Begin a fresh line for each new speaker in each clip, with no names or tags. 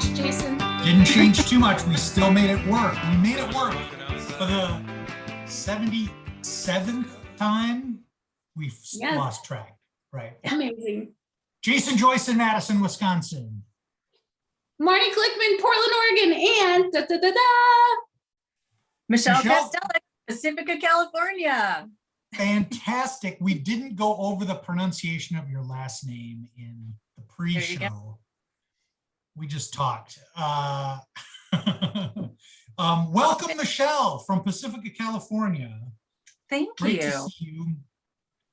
much, Jason.
Didn't change too much. We still made it work. We made it work for the 77th time. We've lost track, right?
Amazing.
Jason Joyce in Madison, Wisconsin.
Marty Glickman, Portland, Oregon, and
Michelle Castella, Pacifica, California.
Fantastic. We didn't go over the pronunciation of your last name in the pre-show. We just talked. Welcome, Michelle from Pacifica, California.
Thank
Great
you.
to see you.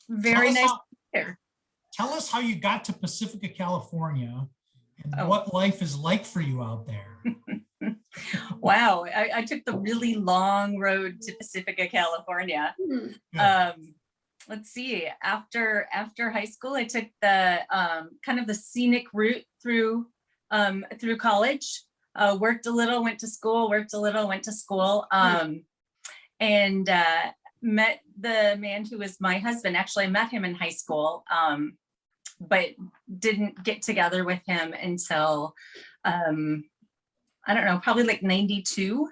Very nice to be here.
Tell us how you got to Pacifica, California, and what life is like for you out there.
Wow, I took the really long road to Pacifica, California. Let's see. After high school, I took the kind of the scenic route through college. Worked a little, went to school. Worked a little, went to school. And met the man who was my husband. Actually, I met him in high school, but didn't get together with him until I don't know, probably like 92.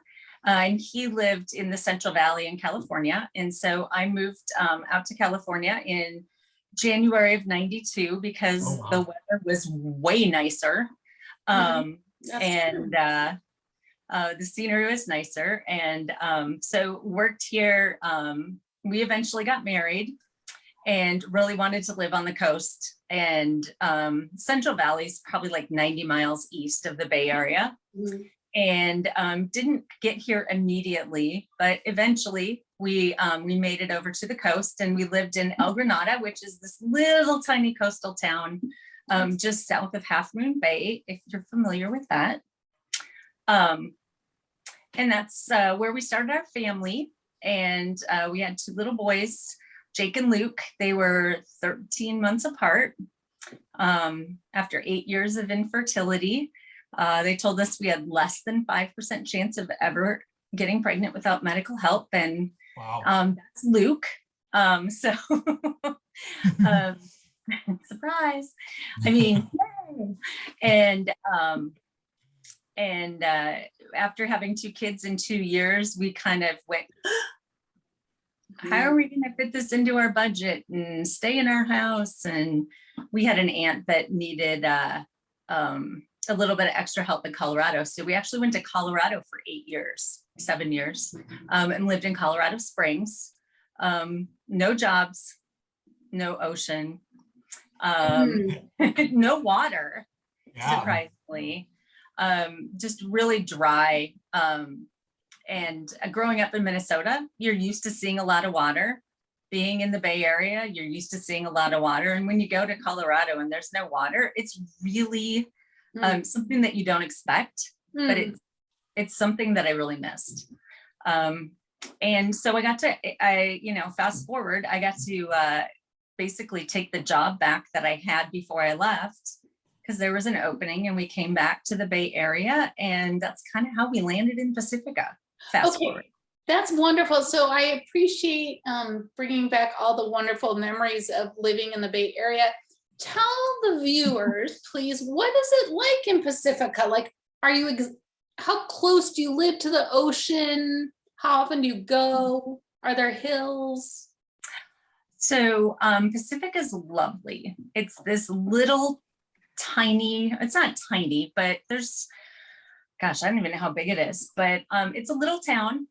And he lived in the Central Valley in California. And so I moved out to California in January of 92 because the weather was way nicer. And the scenery was nicer. And so worked here. We eventually got married and really wanted to live on the coast. And Central Valley is probably like 90 miles east of the Bay Area. And didn't get here immediately, but eventually we made it over to the coast, and we lived in El Granada, which is this little tiny coastal town just south of Half Moon Bay, if you're familiar with that. And that's where we started our family. And we had two little boys, Jake and Luke. They were 13 months apart. After 8 years of infertility, they told us we had less than 5% chance of ever getting pregnant without medical help. And that's Luke. So surprise. I mean, yay. And after having two kids in 2 years, we kind of went, how are we going to fit this into our budget and stay in our house? And we had an aunt that needed a little bit of extra help in Colorado. So we actually went to Colorado for 7 years, and lived in Colorado Springs. No jobs, no ocean, no water, surprisingly. Just really dry. And growing up in Minnesota, you're used to seeing a lot of water. Being in the Bay Area, you're used to seeing a lot of water. And when you go to Colorado and there's no water, it's really something that you don't expect, but it's something that I really missed. And so fast forward, I got to basically take the job back that I had before I left, because there was an opening, and we came back to the Bay Area, and that's kind of how we landed in Pacifica. Fast forward.
That's wonderful. So I appreciate bringing back all the wonderful memories of living in the Bay Area. Tell the viewers, please, what is it like in Pacifica? Like, how close do you live to the ocean? How often do you go? Are there hills?
So Pacifica is lovely. It's this little tiny, it's not tiny, but there's, gosh, I don't even know how big it is, but it's a little town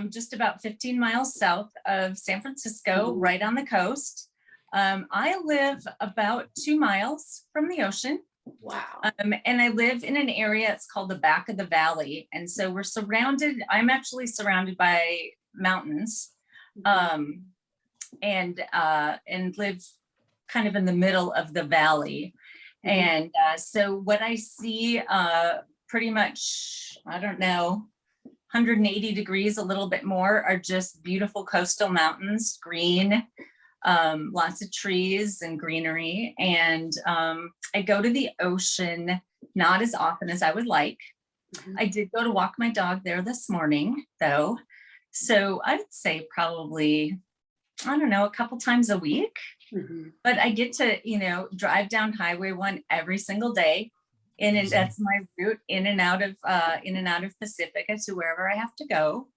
just about 15 miles south of San Francisco, right on the coast. I live about 2 miles from the ocean.
Wow.
And I live in an area, it's called the back of the valley. And so I'm actually surrounded by mountains, and live kind of in the middle of the valley. And so what I see pretty much, I don't know, 180 degrees, a little bit more, are just beautiful coastal mountains, green, lots of trees and greenery. And I go to the ocean not as often as I would like. I did go to walk my dog there this morning, though. So I would say probably, I don't know, a couple times a week. But I get to, drive down Highway 1 every single day. That's my route in and out of Pacifica to wherever I have to go.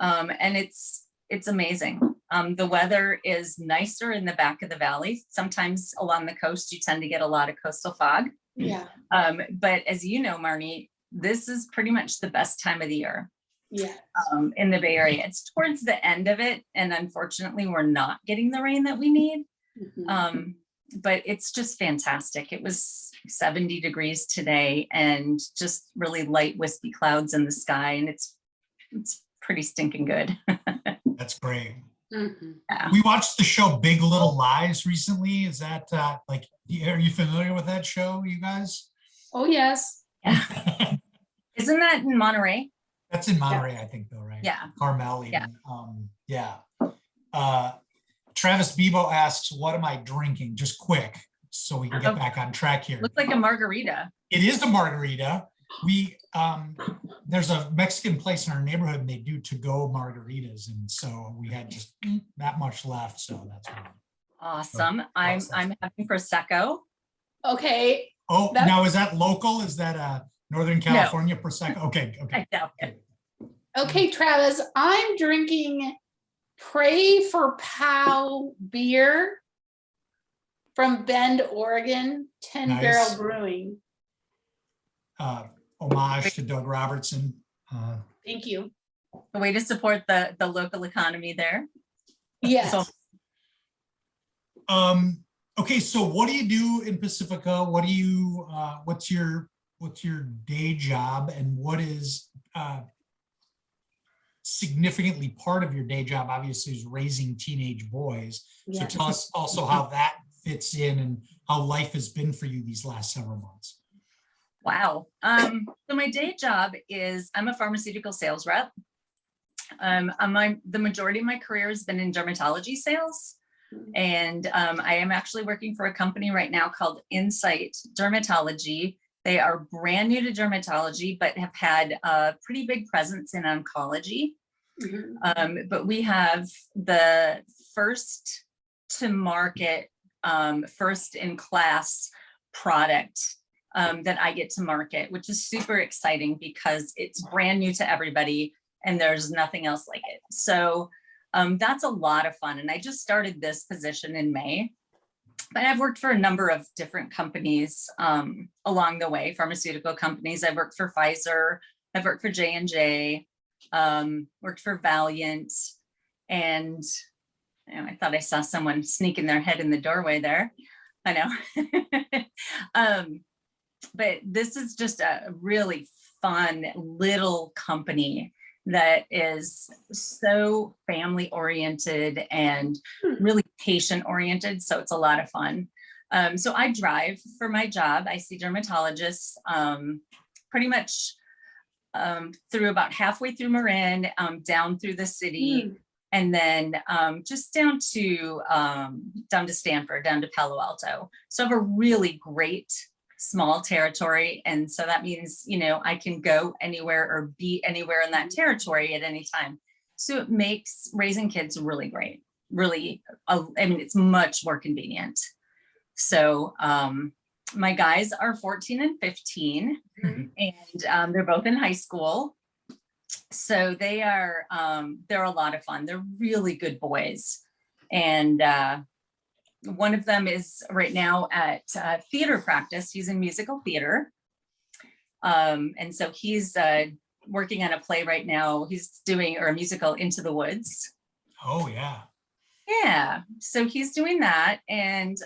And it's amazing. The weather is nicer in the back of the valley. Sometimes along the coast, you tend to get a lot of coastal fog.
Yeah.
But as you know, Marnie, this is pretty much the best time of the year.
Yeah.
In the Bay Area. It's towards the end of it. And unfortunately, we're not getting the rain that we need. But it's just fantastic. It was 70 degrees today and just really light wispy clouds in the sky. And it's pretty stinking good.
That's great.
Yeah.
We watched the show Big Little Lies recently. Is that are you familiar with that show, you guys?
Oh, yes.
Yeah. Isn't that in Monterey?
That's in Monterey, I think, though, right?
Yeah.
Carmel, even.
Yeah.
Travis Bebo asks, what am I drinking? Just quick, so we can get back on track here.
Looks like a margarita.
It is a margarita. We there's a Mexican place in our neighborhood and they do to-go margaritas, and so we had just that much left, so that's what.
Awesome. I'm having Prosecco.
Okay.
Oh, now is that local? Is that a Northern California Prosecco? Okay.
I know it.
Okay, Travis, I'm drinking Pray for Pow beer from Bend, Oregon, 10
Nice.
Barrel Brewing.
Homage to Doug Robertson.
Thank you.
A way to support the local economy there.
Yes.
So,
okay, so what do you do in Pacifica? What do you what's your day job, and what is significantly part of your day job obviously is raising teenage boys. So tell us also how that fits in and how life has been for you these last several months.
wow. So my day job is I'm a pharmaceutical sales rep. The majority of my career has been in dermatology sales. And I am actually working for a company right now called Insight Dermatology. They are brand new to dermatology, but have had a pretty big presence in oncology. But we have the first to market, first in class product that I get to market, which is super exciting because it's brand new to everybody and there's nothing else like it. So that's a lot of fun. And I just started this position in May. But I've worked for a number of different companies along the way, pharmaceutical companies. I've worked for Pfizer, I've worked for J&J, worked for Valiant, and I thought I saw someone sneaking their head in the doorway there. I know. But this is just a really fun little company that is so family oriented and really patient oriented. So it's a lot of fun. So I drive for my job. I see dermatologists pretty much through about halfway through Marin, down through the city, and then just down to Stanford, down to Palo Alto. So I have a really great small territory. And so that means, I can go anywhere or be anywhere in that territory at any time. So it makes raising kids really great. Really, it's much more convenient. So my guys are 14 and 15, and they're both in high school. So they're a lot of fun. They're really good boys. And one of them is right now at theater practice. He's in musical theater. And so he's working on a play right now. He's doing a musical, Into the Woods.
Oh, yeah.
Yeah. So he's doing that. And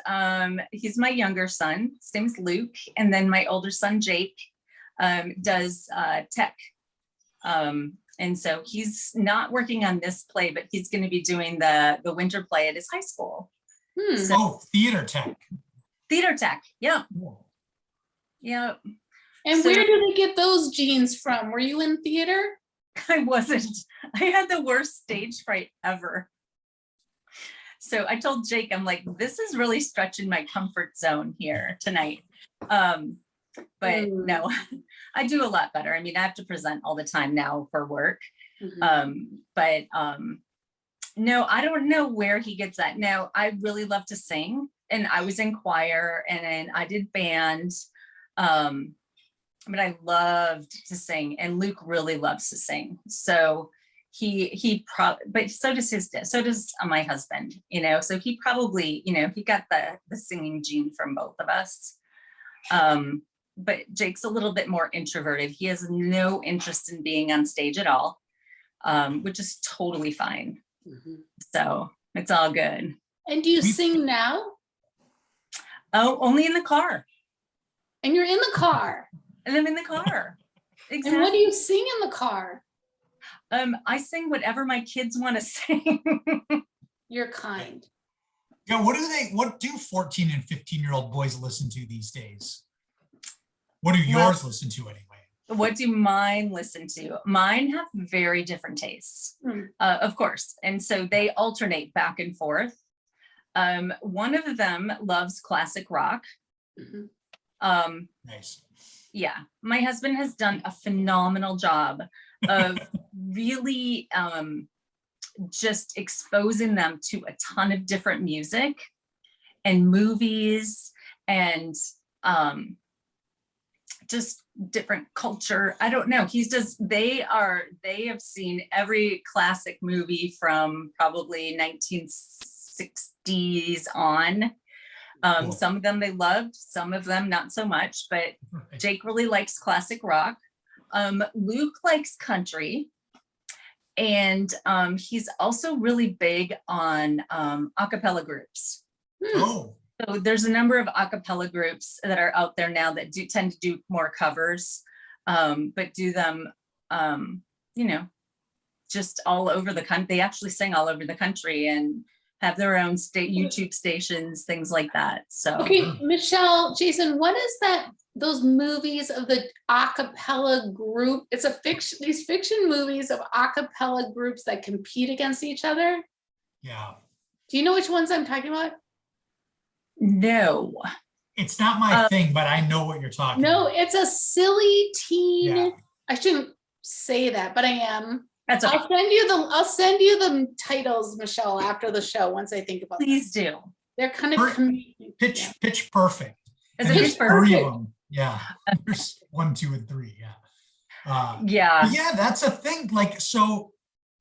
he's my younger son. His name's Luke. And then my older son, Jake, does tech. And so he's not working on this play, but he's going to be doing the winter play at his high school. So,
theater tech.
Theater tech. Yeah.
Cool.
Yeah.
And where do they get those genes from? Were you in theater?
I wasn't. I had the worst stage fright ever. So I told Jake, I'm like, this is really stretching my comfort zone here tonight. But no, I do a lot better. I mean, I have to present all the time now for work. But no, I don't know where he gets that. Now, I really love to sing, and I was in choir, and I did band. but I loved to sing, and Luke really loves to sing. So but so does my husband, you know, so he probably, you know, he got the singing gene from both of us. But Jake's a little bit more introverted. He has no interest in being on stage at all, which is totally fine. So it's all good.
And do you sing now?
Oh, only in the car.
And you're in the car.
And I'm in the car. Exactly.
And what do you sing in the car?
I sing whatever my kids want to sing.
You're kind.
Yeah, what do 14 and 15-year-old boys listen to these days? What do yours listen to anyway?
What do mine listen to? Mine have very different tastes, of course. And so they alternate back and forth. One of them loves classic rock.
Nice.
Yeah, my husband has done a phenomenal job of really just exposing them to a ton of different music and movies and just different culture. I don't know. They have seen every classic movie from probably 1960s on.
Cool.
Some of them they loved, some of them not so much, but Jake really likes classic rock. Luke likes country. And he's also really big on a cappella groups.
Oh.
So there's a number of a cappella groups that are out there now that tend to do more covers, but do them, you know, just all over the country. They actually sing all over the country and have their own YouTube stations, things like that. So
okay, Michelle, Jason, what is that? Those movies of the a cappella group? It's these fiction movies of a cappella groups that compete against each other.
Yeah.
Do you know which ones I'm talking about?
No.
It's not my thing, but I know what you're talking about.
No, it's a silly teen.
Yeah.
I shouldn't say that, but I am.
That's okay.
I'll send you the titles, Michelle, after the show once I think about
Please do.
They're kind of
Pitch Perfect.
Is it
There's
Pitch Perfect?
3 of them. Yeah. There's 1, 2, and 3. Yeah.
Yeah,
that's a thing. Like, so,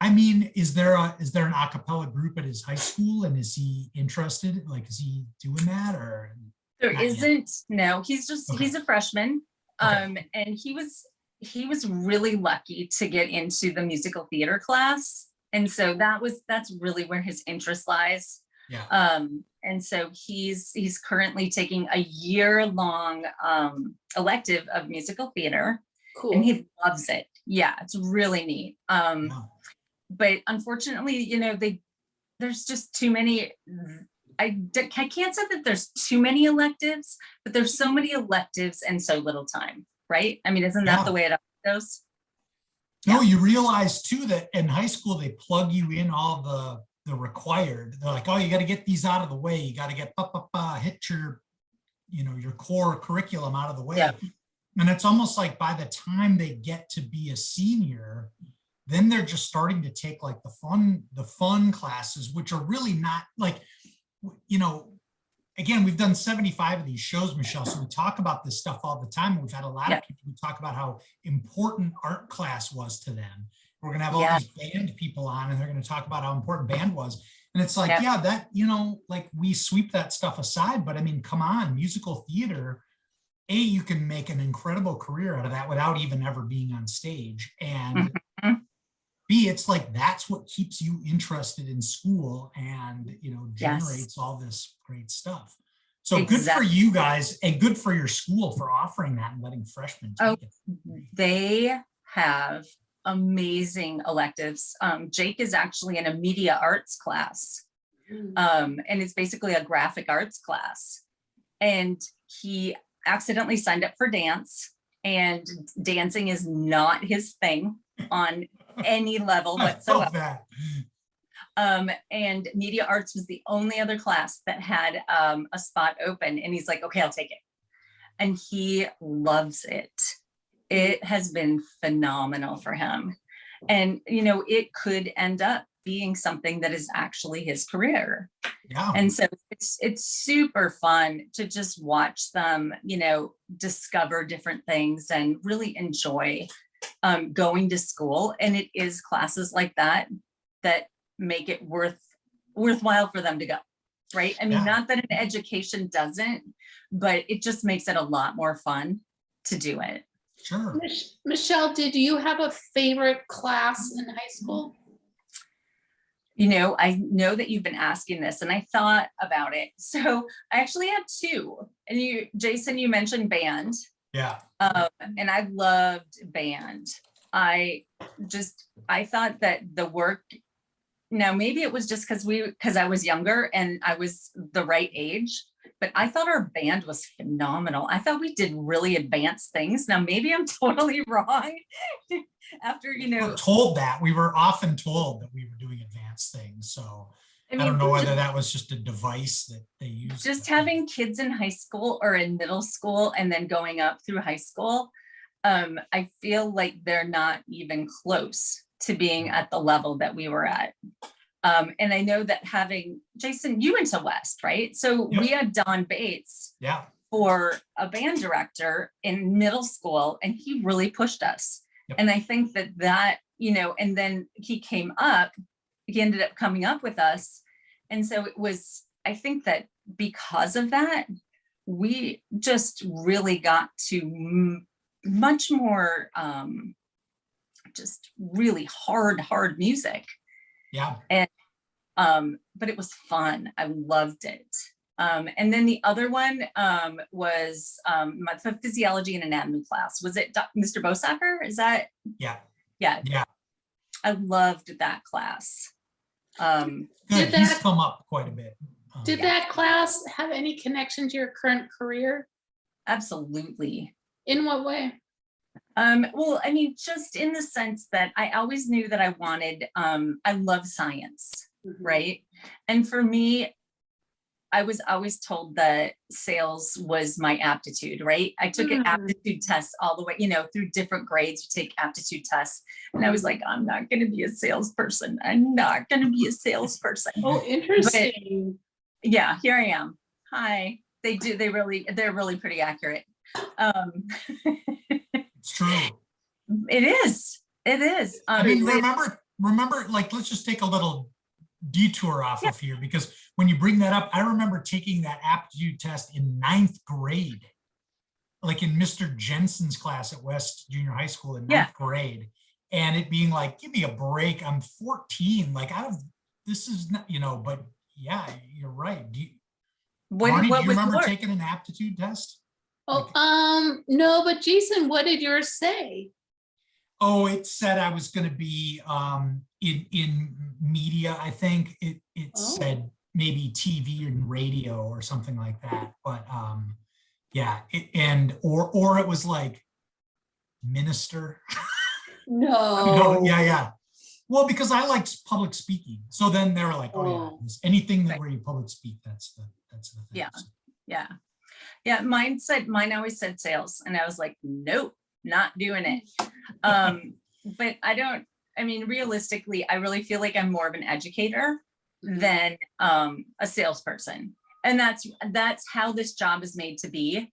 I mean, is there an a cappella group at his high school, and is he interested? Like, is he doing that, or?
there isn't. No, he's a freshman.
Okay.
And he was really lucky to get into the musical theater class. And so that's really where his interest lies.
Yeah.
And so he's currently taking a year-long elective of musical theater.
cool.
And he loves it. Yeah, it's really neat.
Yeah.
But unfortunately, you know, there's just too many. I can't say that there's too many electives, but there's so many electives and so little time, right? I mean, isn't that the way it goes?
No, you realize too that in high school they plug you in all the required. They're like, oh, you got to get these out of the way. You got to get hit your, your core curriculum out of the way.
Yeah.
And it's almost like by the time they get to be a senior, then they're just starting to take like the fun classes, which are really not like, again, we've done 75 of these shows, Michelle, so we talk about this stuff all the time. We've had a lot of people who talk about how important art class was to them. We're going to have all these band people on, and they're going to talk about how important band was. And it's like, that, like we sweep that stuff aside, but I mean, come on, musical theater, you can make an incredible career out of that without even ever being on stage. And B, it's like, that's what keeps you interested in school and, generates all this great stuff. So good for you guys, and good for your school for offering that and letting freshmen take it.
They have amazing electives. Jake is actually in a media arts class. And it's basically a graphic arts class. And he accidentally signed up for dance, and dancing is not his thing on any level whatsoever. And media arts was the only other class that had a spot open, and he's like, okay, I'll take it. And he loves it. It has been phenomenal for him. And, it could end up being something that is actually his career.
Yeah.
And so it's super fun to just watch them, discover different things and really enjoy going to school. And it is classes like that make it worthwhile for them to go, right? I mean, not that an education doesn't, but it just makes it a lot more fun to do it.
Sure.
Michelle, did you have a favorite class in high school?
I know that you've been asking this, and I thought about it. So I actually had two. And Jason, you mentioned band.
Yeah.
And I loved band. I thought that the work, now maybe it was just because I was younger and I was the right age, but I thought our band was phenomenal. I thought we did really advanced things. Now maybe I'm totally wrong. After,
We were told that. We were often told that we were doing advanced things. So I don't know whether that was just a device that they used.
Just having kids in high school or in middle school and then going up through high school, I feel like they're not even close to being at the level that we were at. And I know that Jason, you went to West, right? So we had Don Bates for a band director in middle school, and he really pushed us. And I think that, and then he ended up coming up with us. And so I think that because of that, we just really got to much more, just really hard music.
Yeah.
And, but it was fun. I loved it. And then the other one was my physiology and anatomy class. Was it Mr. Bosacker? Is that?
Yeah.
I loved that class.
He's come up quite a bit.
Did that class have any connection to your current career?
Absolutely.
In what way?
Well, I mean, just in the sense that I always knew that I love science, right? And for me, I was always told that sales was my aptitude, right? I took an aptitude test all the way, through different grades, you take aptitude tests. And I was like, I'm not going to be a salesperson. I'm not going to be a salesperson.
Oh, interesting.
But, yeah, here I am. Hi. They're really pretty accurate.
It's true.
It is.
I mean, remember, like, let's just take a little detour off of here, because when you bring that up, I remember taking that aptitude test in 9th grade, like in Mr. Jensen's class at West Junior High School in 9th grade, and it being like, give me a break, I'm 14, like this is not, but yeah, you're right. Marty, do you remember taking an aptitude test?
Oh, no, but Jason, what did yours say?
Oh, it said I was going to be in media. I think it said maybe TV and radio or something like that. But or it was like minister.
No.
Yeah. Well, because I liked public speaking, so then they were like, anything that where you public speak, that's the thing.
Yeah. Mine always said sales, and I was like, nope. Not doing it. But realistically, I really feel like I'm more of an educator than a salesperson. And that's how this job is made to be.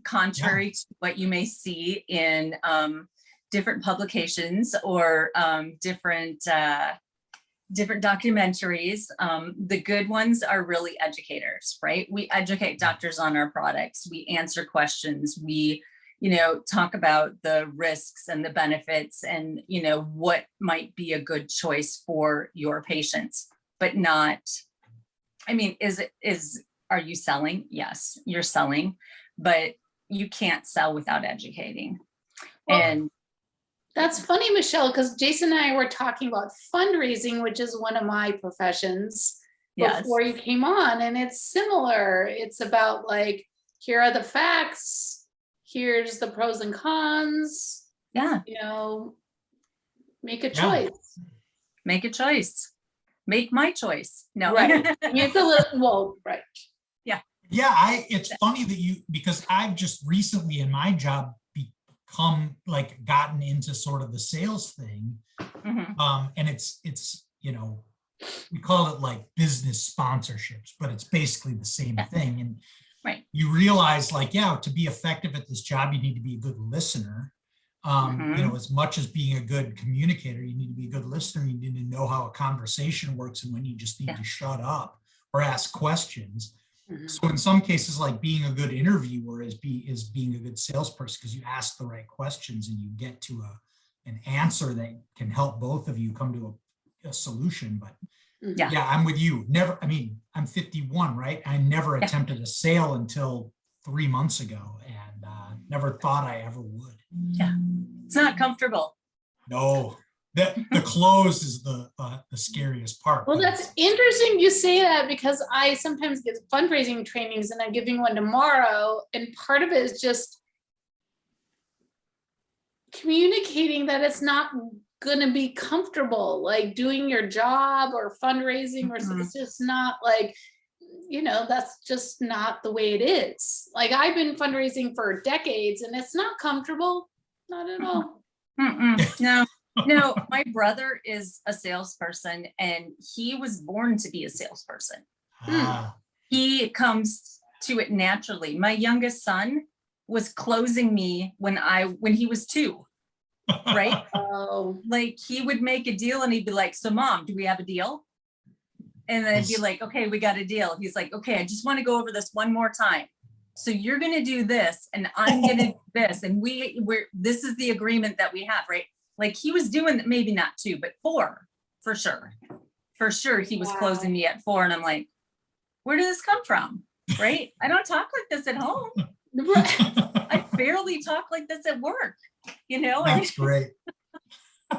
Contrary to what you may see in different publications or different documentaries. The good ones are really educators, right? We educate doctors on our products. We answer questions. We talk about the risks and the benefits and, what might be a good choice for your patients, but not, are you selling? Yes, you're selling, but you can't sell without educating. And
that's funny, Michelle, because Jason and I were talking about fundraising, which is one of my professions before you came on. And it's similar. It's about like, here are the facts. Here's the pros and cons.
Yeah.
Make a choice.
Make a choice. Make my choice. No.
Right. It's a little, right.
Yeah.
Yeah. It's funny that because I've just recently in my job gotten into sort of the sales thing. And it's we call it like business sponsorships, but it's basically the same thing. And
Right.
you realize like, yeah, to be effective at this job, you need to be a good listener. You know, as much as being a good communicator, you need to be a good listener. You need to know how a conversation works and when you just need to shut up or ask questions. So in some cases, like being a good interviewer is being a good salesperson, because you ask the right questions and you get to an answer that can help both of you come to a solution. But yeah, I'm with you. Never, I mean, I'm 51, right? I never attempted a sale until 3 months ago, and never thought I ever would.
Yeah, it's not comfortable.
No, the close is the scariest part.
Well, that's interesting you say that, because I sometimes get fundraising trainings and I'm giving one tomorrow. And part of it is just communicating that it's not going to be comfortable, like doing your job or fundraising, or it's just not like, you know, that's just not the way it is. Like I've been fundraising for decades and it's not comfortable, not at all.
No, my brother is a salesperson and he was born to be a salesperson. He comes to it naturally. My youngest son was closing me when he was 2, right? Like he would make a deal and he'd be like, so mom, do we have a deal? And then I'd be like, okay, we got a deal. He's like, okay, I just want to go over this one more time. So you're going to do this and I'm going to do this. And this is the agreement that we have, right? Like he was doing that, maybe not 2, but 4 for sure. For sure. He was closing me at 4. And I'm like, where did this come from? Right? I don't talk like this at home. I barely talk like this at work. You know,
that's great.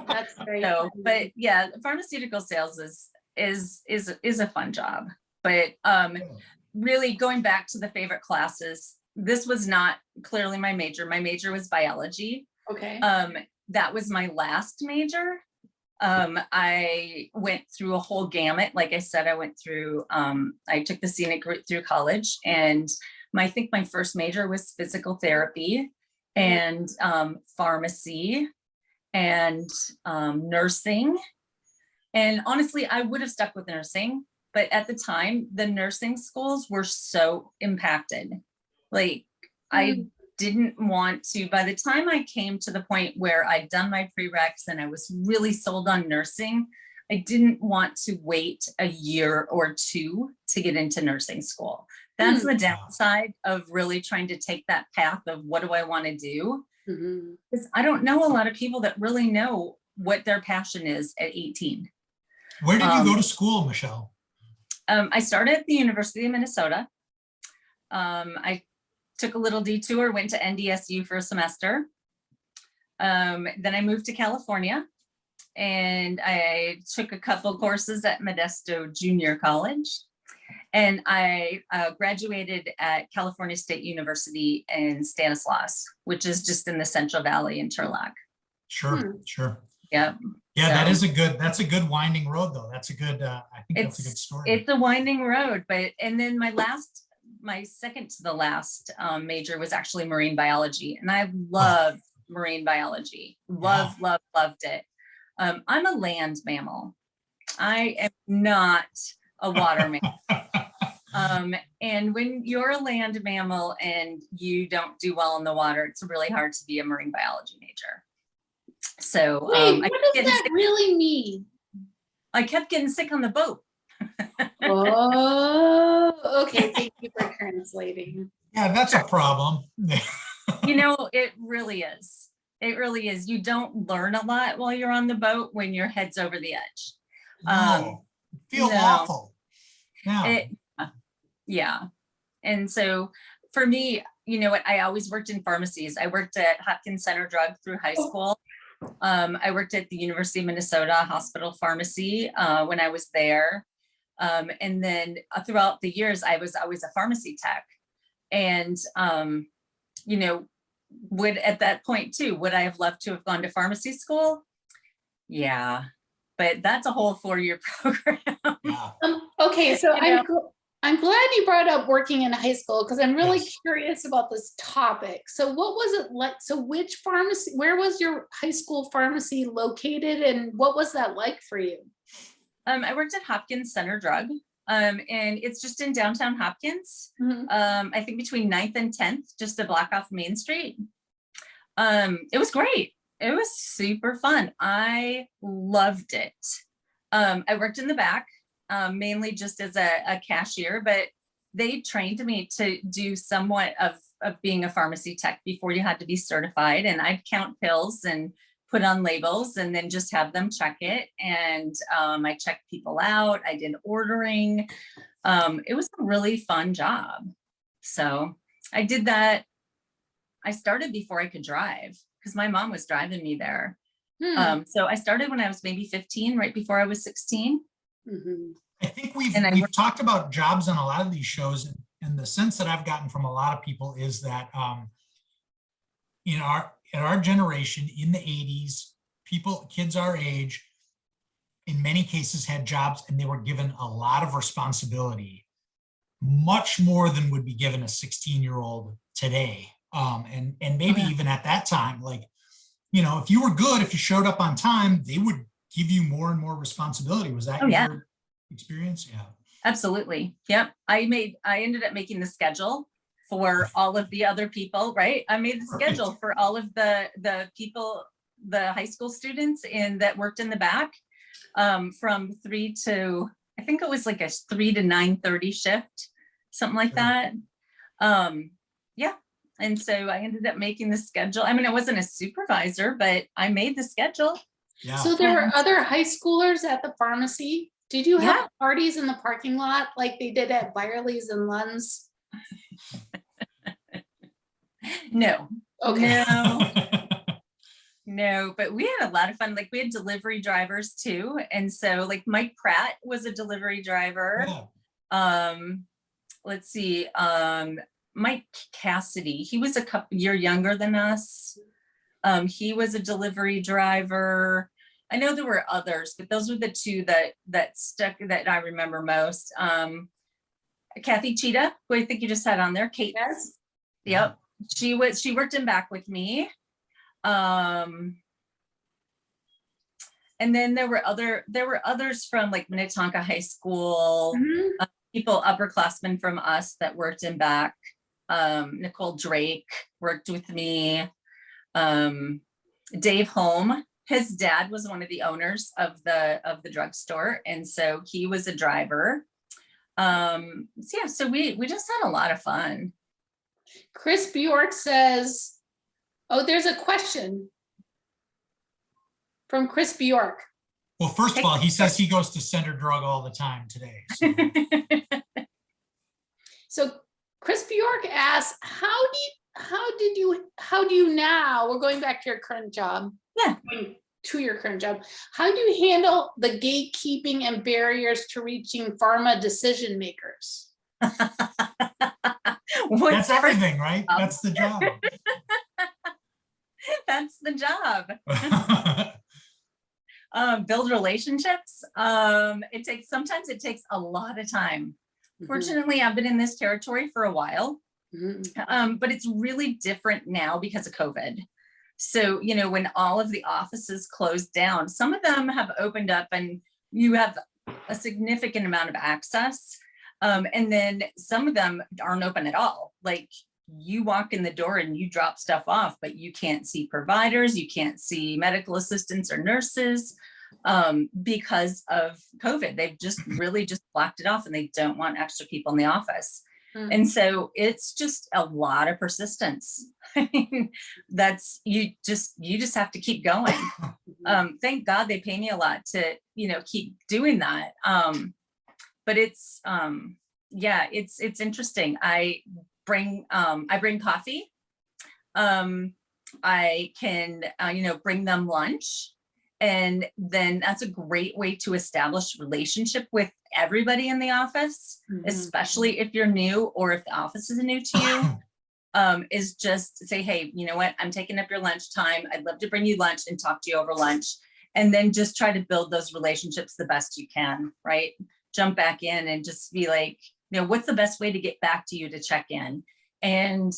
That's great.
So, but yeah, pharmaceutical sales is a fun job. But really going back to the favorite classes, this was not clearly my major. My major was biology.
Okay.
That was my last major. I went through a whole gamut. Like I said, I went through, I took the scenic route through college, and I think my first major was physical therapy and pharmacy and nursing. And honestly, I would have stuck with nursing, but at the time, the nursing schools were so impacted. Like I didn't want to, by the time I came to the point where I'd done my prereqs and I was really sold on nursing, I didn't want to wait a year or 2 to get into nursing school. That's the downside of really trying to take that path of what do I want to do? Because I don't know a lot of people that really know what their passion is at 18.
Where did you go to school, Michelle?
I started at the University of Minnesota. I took a little detour, went to NDSU for a semester. Then I moved to California and I took a couple courses at Modesto Junior College. And I graduated at California State University in Stanislaus, which is just in the Central Valley in Turlock.
Sure.
Yeah.
Yeah, that's a good winding road though. That's a good, I think that's a good story.
It's a winding road, and then my second to the last major was actually marine biology. And I loved marine biology. Loved it. I'm a land mammal. I am not a water mammal. And when you're a land mammal and you don't do well in the water, it's really hard to be a marine biology major. So
wait, what does that really mean?
I kept getting sick on the boat.
Oh, okay. Thank you for translating.
Yeah, that's a problem.
You know, it really is. It really is. You don't learn a lot while you're on the boat when your head's over the edge.
Feel awful.
Yeah. And so for me, you know what, I always worked in pharmacies. I worked at Hopkins Center Drug through high school. I worked at the University of Minnesota Hospital Pharmacy when I was there. And then throughout the years, I was always a pharmacy tech. And, you know, at that point too, would I have loved to have gone to pharmacy school? Yeah, but that's a whole 4-year program.
Okay, so I'm glad you brought up working in high school, because I'm really curious about this topic. So what was it like? So which pharmacy, where was your high school pharmacy located, and what was that like for you?
I worked at Hopkins Center Drug, and it's just in downtown Hopkins.
Mhm.
I think between 9th and 10th, just a block off Main Street. It was great. It was super fun. I loved it. I worked in the back, mainly just as a cashier, but they trained me to do somewhat of being a pharmacy tech before you had to be certified. And I'd count pills and put on labels and then just have them check it. And I checked people out. I did ordering. It was a really fun job. So I did that. I started before I could drive because my mom was driving me there. So I started when I was maybe 15, right before I was 16.
Mhm.
I think we've talked about jobs on a lot of these shows, and the sense that I've gotten from a lot of people is that in our generation in the 80s, kids our age, in many cases had jobs and they were given a lot of responsibility, much more than would be given a 16-year-old today. And maybe even at that time, like, if you were good, if you showed up on time, they would give you more and more responsibility. Was that your experience? Yeah.
Absolutely. Yep. I ended up making the schedule for all of the other people, right? I made the schedule for all of the people, the high school students that worked in the back, from 3 to, I think it was like a 3 to 9:30 shift, something like that. Yeah. And so I ended up making the schedule. I mean, I wasn't a supervisor, but I made the schedule.
Yeah.
So there were other high schoolers at the pharmacy. Did you have parties in the parking lot like they did at Byerly's and Lund's?
No.
Okay.
No, but we had a lot of fun. Like we had delivery drivers too. And so like Mike Pratt was a delivery driver.
Yeah.
Let's see, Mike Cassidy, he was a year younger than us. He was a delivery driver. I know there were others, but those were the two that stuck that I remember most. Kathy Cheetah, who I think you just had on there, Kate.
Yes.
Yep. She worked in back with me. And then there were others from like Minnetonka High School, people upperclassmen from us that worked in back. Nicole Drake worked with me. Dave Holm, his dad was one of the owners of the drugstore, and so he was a driver. So yeah, so we just had a lot of fun.
Chris Bjork says, oh, there's a question from Chris Bjork.
Well, first of all, he says he goes to Center Drug all the time today.
So Chris Bjork asks, how do you now, we're going back to your current job.
Yeah.
To your current job. How do you handle the gatekeeping and barriers to reaching pharma decision makers?
That's everything, right? That's the job.
That's the job. Build relationships. Sometimes it takes a lot of time. Fortunately, I've been in this territory for a while, but it's really different now because of COVID. So, when all of the offices closed down, some of them have opened up and you have a significant amount of access. And then some of them aren't open at all. Like you walk in the door and you drop stuff off, but you can't see providers, you can't see medical assistants or nurses because of COVID. They've just really just blocked it off and they don't want extra people in the office. And so it's just a lot of persistence. I mean, you just have to keep going. Thank God they pay me a lot to, keep doing that. But it's, it's interesting. I bring coffee. I can, bring them lunch. And then that's a great way to establish relationship with everybody in the office, especially if you're new or if the office is new to you, is just say, hey, you know what? I'm taking up your lunch time. I'd love to bring you lunch and talk to you over lunch. And then just try to build those relationships the best you can, right? Jump back in and just be like, what's the best way to get back to you to check in? And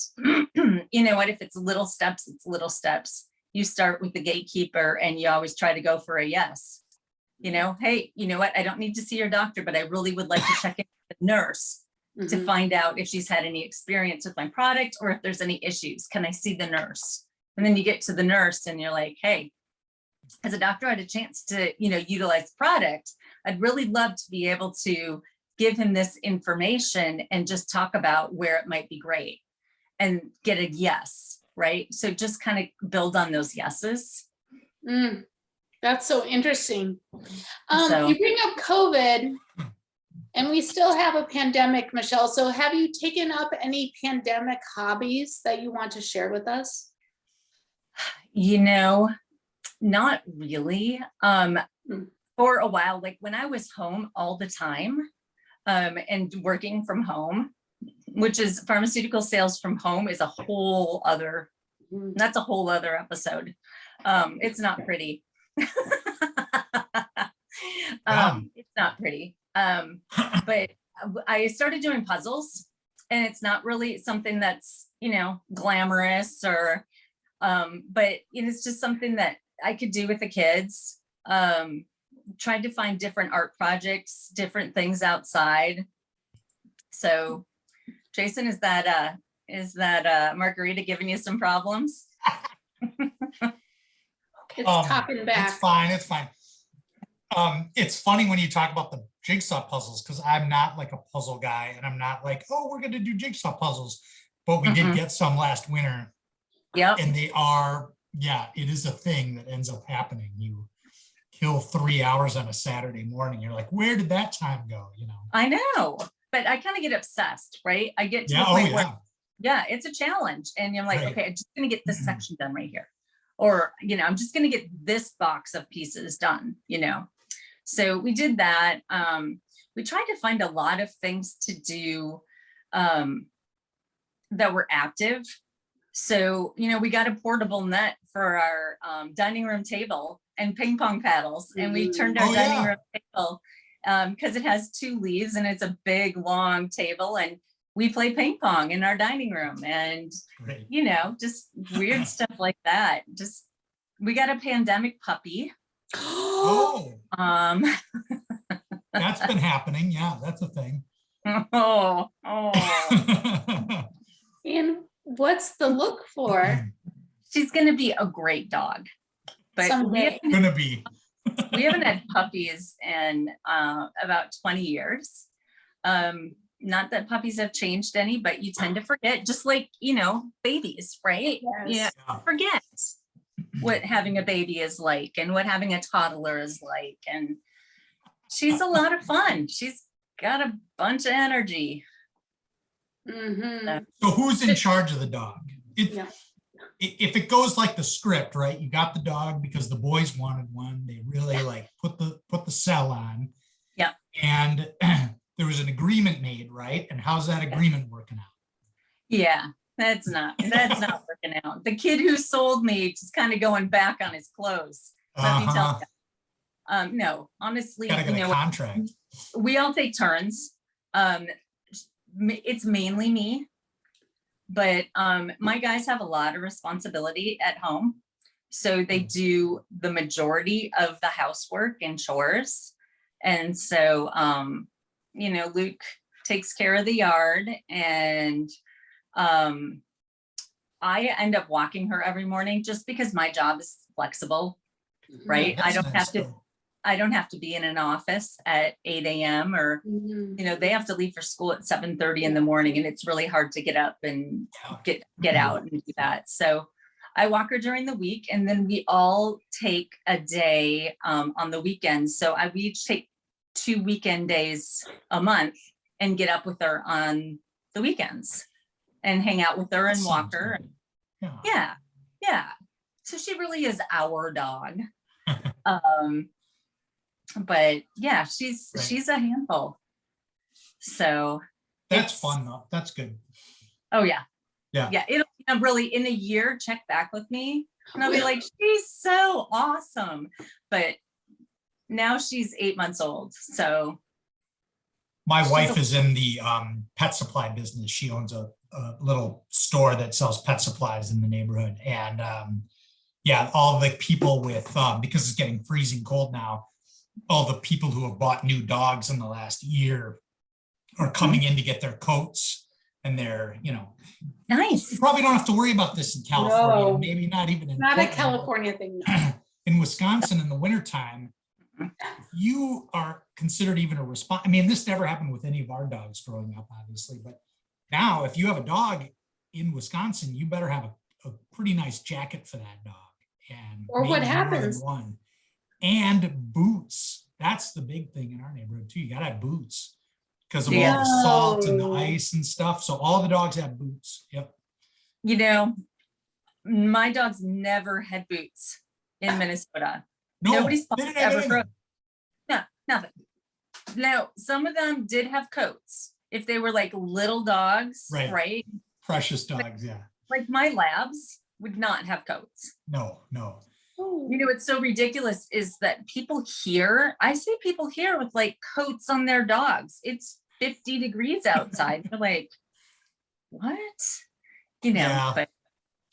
you know what? If it's little steps, it's little steps. You start with the gatekeeper and you always try to go for a yes. You know, hey, you know what? I don't need to see your doctor, but I really would like to check in with the nurse to find out if she's had any experience with my product or if there's any issues. Can I see the nurse? And then you get to the nurse and you're like, hey, as a doctor, I had a chance to, you know, utilize the product. I'd really love to be able to give him this information and just talk about where it might be great and get a yes, right? So just kind of build on those yeses.
That's so interesting.
So-
You bring up COVID and we still have a pandemic, Michelle. So have you taken up any pandemic hobbies that you want to share with us?
You know, not really. For a while, like when I was home all the time, and working from home, which is pharmaceutical sales from home is a whole other, that's a whole other episode. It's not pretty. It's not pretty. But I started doing puzzles, and it's not really something that's, you know, glamorous or, but it's just something that I could do with the kids. Tried to find different art projects, different things outside. So Jason, is that Margarita giving you some problems?
It's talking back.
It's fine. It's fine. It's funny when you talk about the jigsaw puzzles, because I'm not like a puzzle guy, and I'm not like, oh, we're going to do jigsaw puzzles, but we did get some last winter.
Yeah.
And they are, yeah, it is a thing that ends up happening. You kill 3 hours on a Saturday morning. You're like, where did that time go? You know?
I know, but I kind of get obsessed, right? I get to the point where, it's a challenge. And you're like, okay, I'm just going to get this section done right here. Or, you know, I'm just going to get this box of pieces done, you know? So we did that. We tried to find a lot of things to do that were active. So, you know, we got a portable net for our dining room table and ping pong paddles. And we turned our dining room table because it has 2 leaves and it's a big, long table. And we play ping pong in our dining room and, you know, just weird stuff like that. Just, we got a pandemic puppy.
That's been happening. Yeah, that's a thing.
And what's the look for?
She's going to be a great dog. But
Someday.
we haven't had puppies in about 20 years. Not that puppies have changed any, but you tend to forget, just like, you know, babies, right?
Yes.
Yeah, forget what having a baby is like and what having a toddler is like. And she's a lot of fun. She's got a bunch of energy.
So who's in charge of the dog? If it goes like the script, right? You got the dog because the boys wanted one. They really like put the cell on.
Yeah.
And there was an agreement made, right? And how's that agreement working out?
Yeah, that's not working out. The kid who sold me is kind of going back on his clothes. Let me tell you. No, honestly,
Gotta get a contract.
We all take turns. It's mainly me, but my guys have a lot of responsibility at home. So they do the majority of the housework and chores. And so, you know, Luke takes care of the yard, and I end up walking her every morning just because my job is flexible, right? I don't have to be in an office at 8 a.m. or, you know, they have to leave for school at 7:30 in the morning, and it's really hard to get up and get out and do that. So I walk her during the week, and then we all take a day on the weekends. So we each take 2 weekend days a month and get up with her on the weekends and hang out with her and walk her. Yeah. So she really is our dog. But yeah, she's a handful. So
that's fun though. That's good.
Oh yeah.
Yeah.
It'll really, in a year, check back with me and I'll be like, she's so awesome. But now she's 8 months old. So
my wife is in the pet supply business. She owns a little store that sells pet supplies in the neighborhood. And all the people with, because it's getting freezing cold now, all the people who have bought new dogs in the last year are coming in to get their coats and their,
Nice.
you probably don't have to worry about this in California,
No.
maybe not even in
Not a
Portland.
California thing. No.
In Wisconsin in the wintertime, you are considered even a response. I mean, this never happened with any of our dogs growing up, obviously, but now if you have a dog in Wisconsin, you better have a pretty nice jacket for that dog. And
Or what
maybe more than
happens?
one. And boots. That's the big thing in our neighborhood too. You gotta have boots because of all the salt and the ice and stuff. So all the dogs have boots. Yep.
My dogs never had boots in Minnesota.
No,
Nobody's ever
no.
froze. No, nothing. Now, some of them did have coats if they were like little dogs, right?
Precious dogs, yeah.
Like my labs would not have coats.
No.
What's so ridiculous is that I see people here with like coats on their dogs. It's 50 degrees outside. They're like, what?
Yeah.
But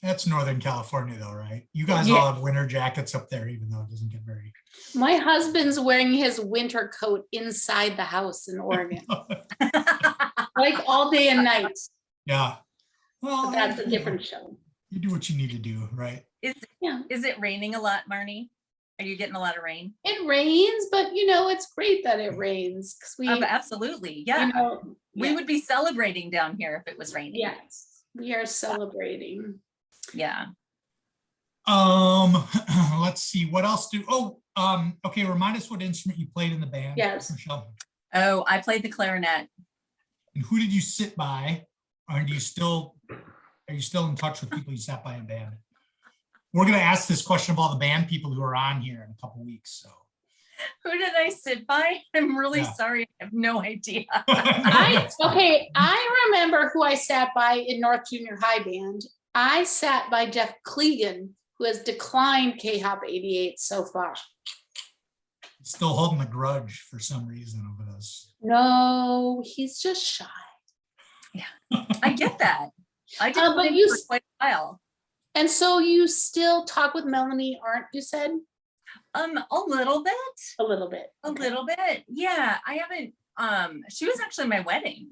That's Northern California though, right? You guys all have winter jackets up there, even though it doesn't get very.
My husband's wearing his winter coat inside the house in Oregon, like all day and night.
Yeah. Well,
But that's a different show.
You do what you need to do, right?
Is it raining a lot, Marnie? Are you getting a lot of rain?
It rains, but it's great that it rains because we
absolutely, yeah. We would be celebrating down here if it was raining.
Yes, we are celebrating.
Yeah.
Let's see what else okay, remind us what instrument you played in the band.
Yes,
Michelle.
Oh, I played the clarinet.
And who did you sit by? Or are you still in touch with people you sat by in band? We're going to ask this question of all the band people who are on here in a couple weeks. So
who did I sit by? I'm really sorry, I have no idea.
I remember who I sat by in North Junior High band. I sat by Jeff Clegan, who has declined KHOP 88 so far.
Still holding a grudge for some reason over this.
No, he's just shy.
Yeah, I get that. I did
but
for quite a while.
And so you still talk with Melanie, aren't you said?
A little bit.
A little bit.
A little bit. Yeah, I haven't. She was actually my wedding.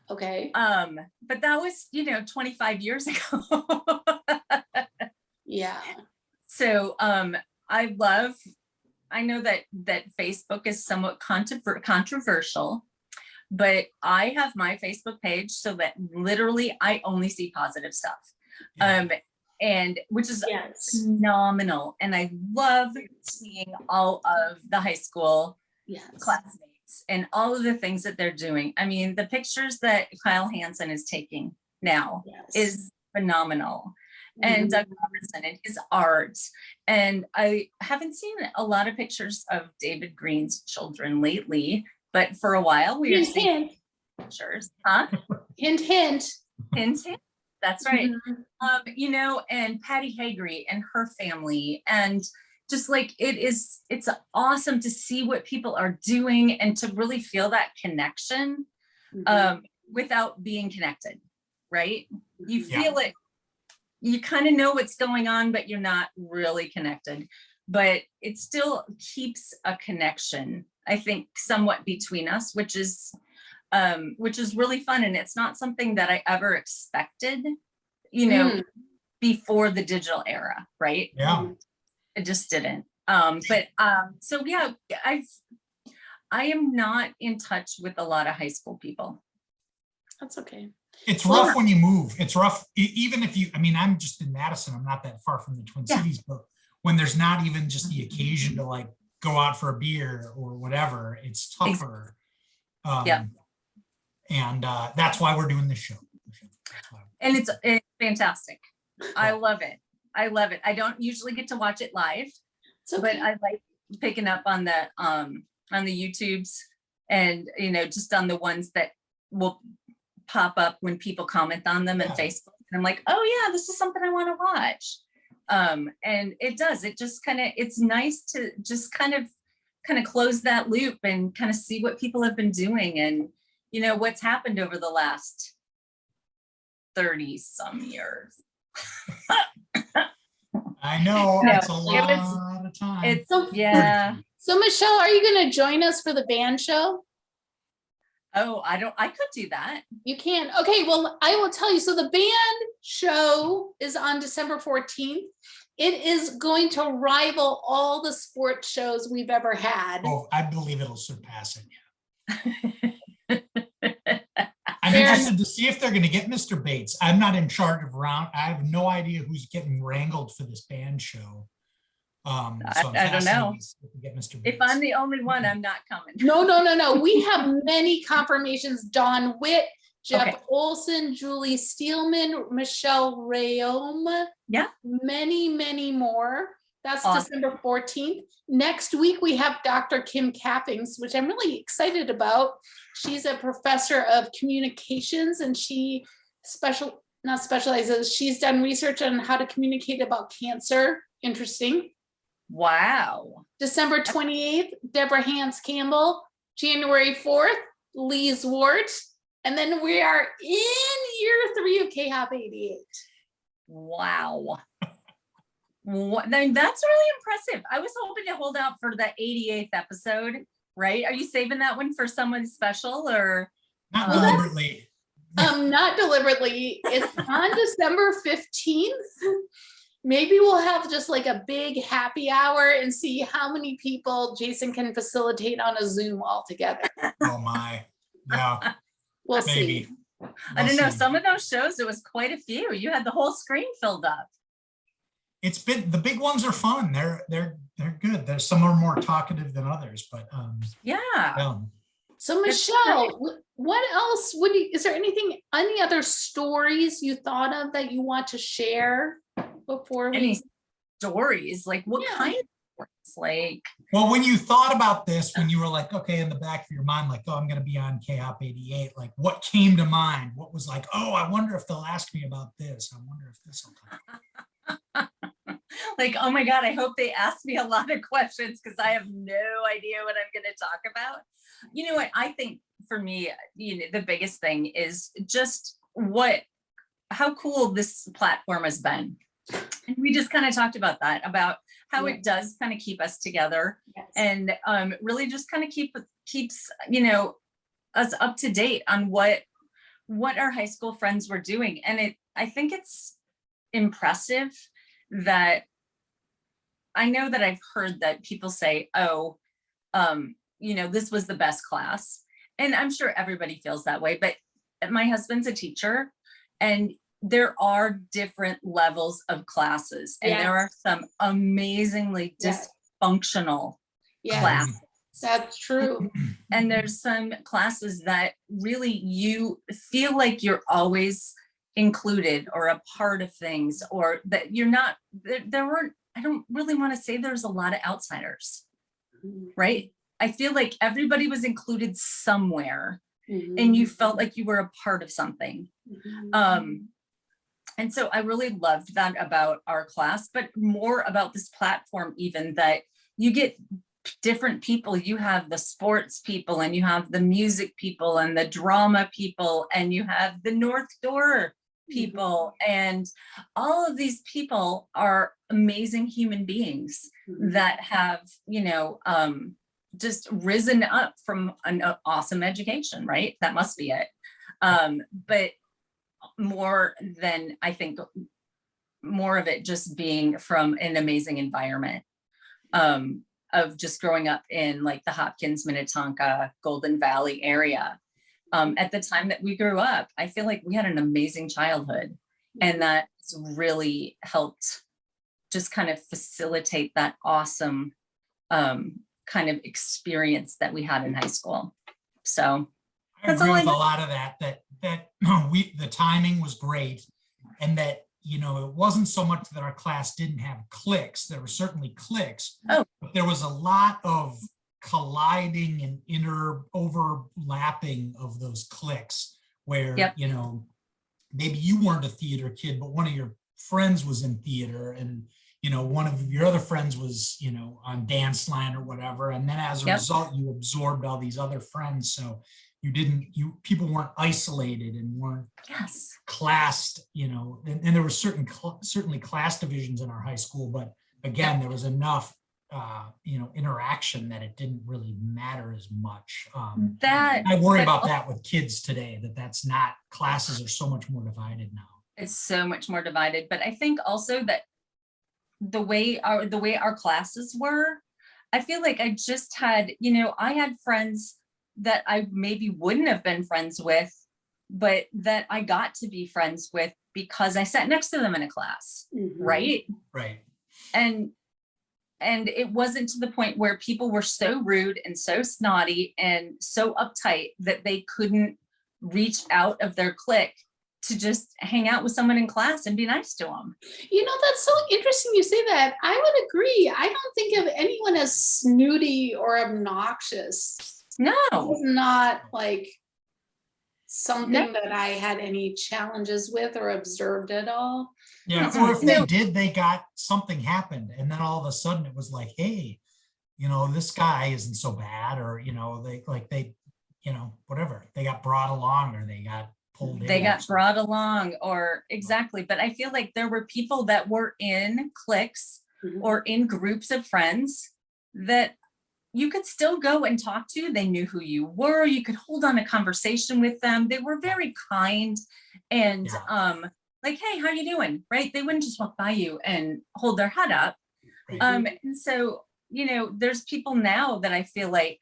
Okay.
But that was 25 years ago.
Yeah.
So I know that Facebook is somewhat controversial, but I have my Facebook page so that literally I only see positive stuff. And which is phenomenal. And I love seeing all of the high school classmates and all of the things that they're doing. I mean, the pictures that Kyle Hansen is taking now is phenomenal. And Doug Robertson and his art. And I haven't seen a lot of pictures of David Green's children lately, but for a while we were seeing pictures. Huh?
Hint, hint.
Hint, hint. That's right. And Patty Hagery and her family, and just like it's awesome to see what people are doing and to really feel that connection without being connected, right? You feel it, you kind of know what's going on, but you're not really connected, but it still keeps a connection, I think, somewhat between us, which is really fun. And it's not something that I ever expected, before the digital era, right?
Yeah.
It just didn't. So yeah, I am not in touch with a lot of high school people.
That's okay.
It's rough when you move. It's rough, even if I'm just in Madison. I'm not that far from the Twin Cities, but when there's not even just the occasion to like go out for a beer or whatever, it's tougher. And that's why we're doing this show.
And it's fantastic. I love it. I don't usually get to watch it live, but I like picking up on the YouTubes and just on the ones that will pop up when people comment on them at Facebook. And I'm like, oh yeah, this is something I want to watch. And it does. It just it's nice to just kind of close that loop and kind of see what people have been doing and what's happened over the last 30 some years.
I know it's a lot of time.
It's
So Michelle, are you going to join us for the band show?
Oh, I could do that.
You can. Okay, well, I will tell you. So the band show is on December 14th. It is going to rival all the sports shows we've ever had.
Oh, I believe it'll surpass it. I'm interested to see if they're going to get Mr. Bates. I'm not in charge of round. I have no idea who's getting wrangled for this band show. So
I don't know.
Get Mr. Bates.
If I'm the only one, I'm not coming.
No. We have many confirmations. Don Witt, Jeff
Okay.
Olson, Julie Steelman, Michelle Rayome.
Yeah.
Many more. That's
Awesome.
December 14th. Next week, we have Dr. Kim Cappings, which I'm really excited about. She's a professor of communications, and she not specializes, she's done research on how to communicate about cancer. Interesting.
Wow.
December 28th, Deborah Hans Campbell. January 4th, Lee Zwart. And then we are in year 3 of KHOP 88.
Wow. I mean, that's really impressive. I was hoping to hold out for the 88th episode, right? Are you saving that one for someone special or?
Not deliberately.
Not deliberately. It's on December 15th. Maybe we'll have just like a big happy hour and see how many people Jason can facilitate on a Zoom all together.
Oh my, yeah.
We'll
Maybe.
see.
I don't know.
See.
Some of those shows, it was quite a few. You had the whole screen filled up.
It's been, the big ones are fun. They're good. There's some are more talkative than others, but
Yeah.
So Michelle, what else is there any other stories you thought of that you want to share before
Any stories? Like what kind of stories? Like,
well, when you thought about this, when you were like, okay, in the back of your mind, like, oh, I'm going to be on KHOP 88, like what came to mind? What was like, oh, I wonder if they'll ask me about this. I wonder if this will come.
like, oh my God, I hope they ask me a lot of questions because I have no idea what I'm going to talk about. You know what? I think for me, the biggest thing is just how cool this platform has been. And we just kind of talked about that, about how it does kind of keep us together.
Yes.
And really just kind of keeps, us up to date on what our high school friends were doing. And I think it's impressive that I know that I've heard that people say, oh, this was the best class. And I'm sure everybody feels that way, but my husband's a teacher and there are different levels of classes and there are some amazingly dysfunctional classes.
That's true.
And there's some classes that really you feel like you're always included or a part of things, or that you're not, I don't really want to say there's a lot of outsiders, right? I feel like everybody was included somewhere and you felt like you were a part of something. And so I really loved that about our class, but more about this platform, even that you get different people. You have the sports people and you have the music people and the drama people, and you have the North Door people, and all of these people are amazing human beings that have, just risen up from an awesome education, right? That must be it. But more than, I think, more of it just being from an amazing environment of just growing up in like the Hopkins, Minnetonka, Golden Valley area. At the time that we grew up, I feel like we had an amazing childhood, and that's really helped just kind of facilitate that awesome kind of experience that we had in high school. So
I agree with a lot of that the timing was great, and that, it wasn't so much that our class didn't have cliques. There were certainly cliques, but there was a lot of colliding and overlapping of those cliques where, maybe you weren't a theater kid, but one of your friends was in theater, and, one of your other friends was, on dance line or whatever. And then as a result, you absorbed all these other friends. So people weren't isolated and weren't classed, and there were certainly class divisions in our high school, but again, there was enough interaction that it didn't really matter as much.
That
I worry
but
about that with kids today, that's not, classes are so much more divided now.
it's so much more divided, but I think also that the way our classes were, I feel like I just had, I had friends that I maybe wouldn't have been friends with, but that I got to be friends with because I sat next to them in a class, right?
Right.
And it wasn't to the point where people were so rude and so snotty and so uptight that they couldn't reach out of their clique to just hang out with someone in class and be nice to them.
That's so interesting you say that. I would agree. I don't think of anyone as snooty or obnoxious.
No.
It's not like something that I had any challenges with or observed at all.
Yeah, or if they did, they got something happened, and then all of a sudden it was like, hey, this guy isn't so bad, or whatever. They got brought along, or they got pulled in.
They got brought along, or exactly. But I feel like there were people that were in cliques or in groups of friends that you could still go and talk to. They knew who you were. You could hold on a conversation with them. They were very kind and like, hey, how you doing? Right? They wouldn't just walk by you and hold their head up.
Right.
And so, there's people now that I feel like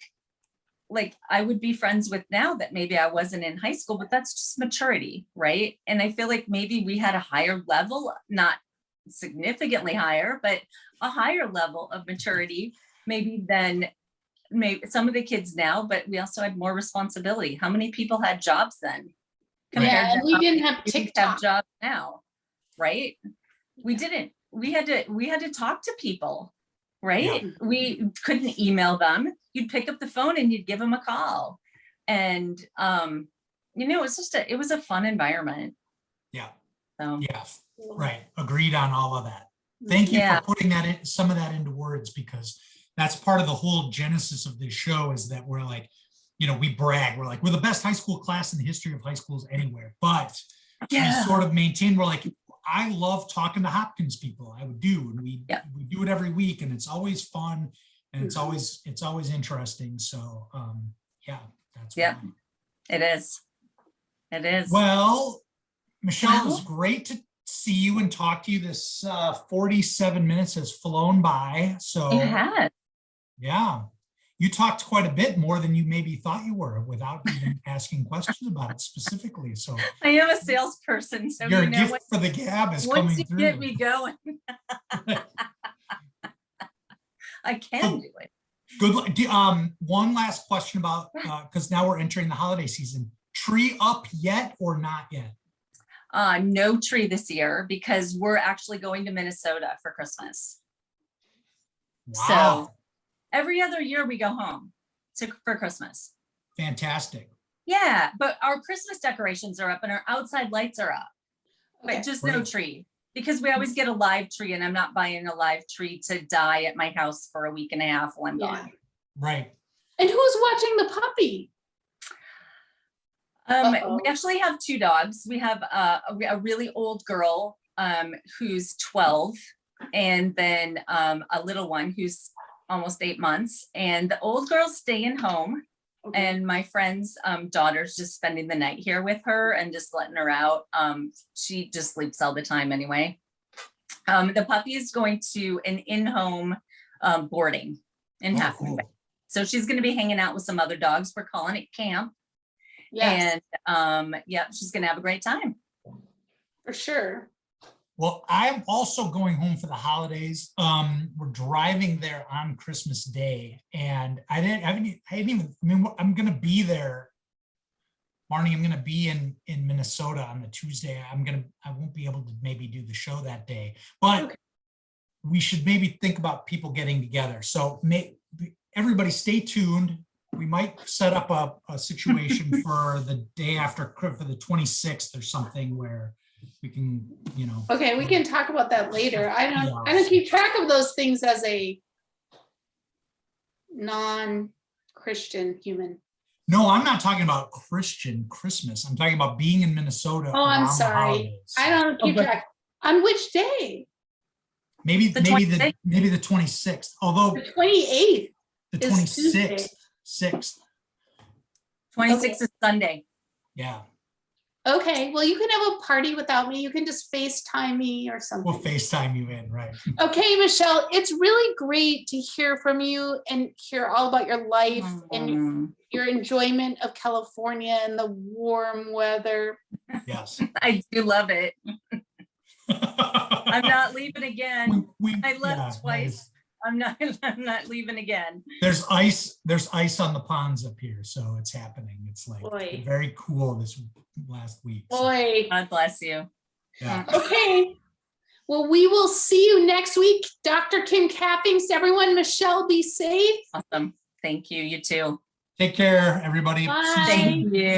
I would be friends with now that maybe I wasn't in high school, but that's just maturity, right? And I feel like maybe we had a higher level, not significantly higher, but a higher level of maturity maybe than maybe some of the kids now, but we also had more responsibility. How many people had jobs then?
Yeah, and we didn't have TikTok.
Have jobs now, right? We didn't. We had to talk to people, right?
Yeah.
We couldn't email them. You'd pick up the phone and you'd give them a call, and it was a fun environment.
Yeah.
So
yeah, right. Agreed on all of that. Thank you for putting some of that into words, because that's part of the whole genesis of this show, is that we're like, we brag. We're like, we're the best high school class in the history of high schools anywhere. But we sort of maintain, we're like, I love talking to Hopkins people. I would do. And we do it every week, and it's always fun, and it's always interesting. So that's why.
It is. It is.
Well, Michelle, it was great to see you and talk to you. This 47 minutes has flown by. So
it has.
Yeah. You talked quite a bit more than you maybe thought you were without even asking questions about it specifically. So
I am a salesperson, so
your gift for the gab is coming through. Once you
get me going, I can do it.
Good luck. One last question about because now we're entering the holiday season. Tree up yet or not yet?
No tree this year, because we're actually going to Minnesota for Christmas.
Wow.
So every other year we go home for Christmas.
Fantastic.
Yeah, but our Christmas decorations are up and our outside lights are up, but just no tree, because we always get a live tree, and I'm not buying a live tree to die at my house for a week and a half while I'm gone.
Right.
And who's watching the puppy?
We actually have two dogs. We have a really old girl who's 12, and then a little one who's almost 8 months. And the old girl's staying home, and my friend's daughter's just spending the night here with her and just letting her out. She just sleeps all the time anyway. The puppy is going to an in-home boarding in Half Moon Bay. So she's going to be hanging out with some other dogs. We're calling it camp. Yes. And she's going to have a great time.
For sure.
Well, I'm also going home for the holidays. We're driving there on Christmas Day, and I mean, I'm going to be there. Marnie, I'm going to be in Minnesota on the Tuesday. I won't be able to maybe do the show that day, but we should maybe think about people getting together. So everybody stay tuned. We might set up a situation for the day after, for the 26th or something, where we can,
Okay, we can talk about that later. I don't keep track of those things as a non-Christian human.
No, I'm not talking about Christian Christmas. I'm talking about being in Minnesota.
Oh, I'm sorry. I don't keep track. On which day?
Maybe
The
maybe
26th?
the 26th, although
The 28th.
the
It's Tuesday.
26th.
26th is Sunday.
Yeah,
Okay, well, you can have a party without me. You can just FaceTime me or something.
we'll FaceTime you in, right?
Okay, Michelle, it's really great to hear from you and hear all about your life and your enjoyment of California and the warm weather.
Yes.
I do love it. I'm not leaving again. I left twice.
Nice.
I'm not leaving again.
There's ice on the ponds up here, so it's happening. It's like
Boy.
very cool this last week. so,
Boy.
God bless you.
yeah.
Okay. Well, we will see you next week. Dr. Kim Cappings, everyone. Michelle, be safe.
Awesome. Thank you. You too.
Take care, everybody. See you soon.
Bye.
Thank you.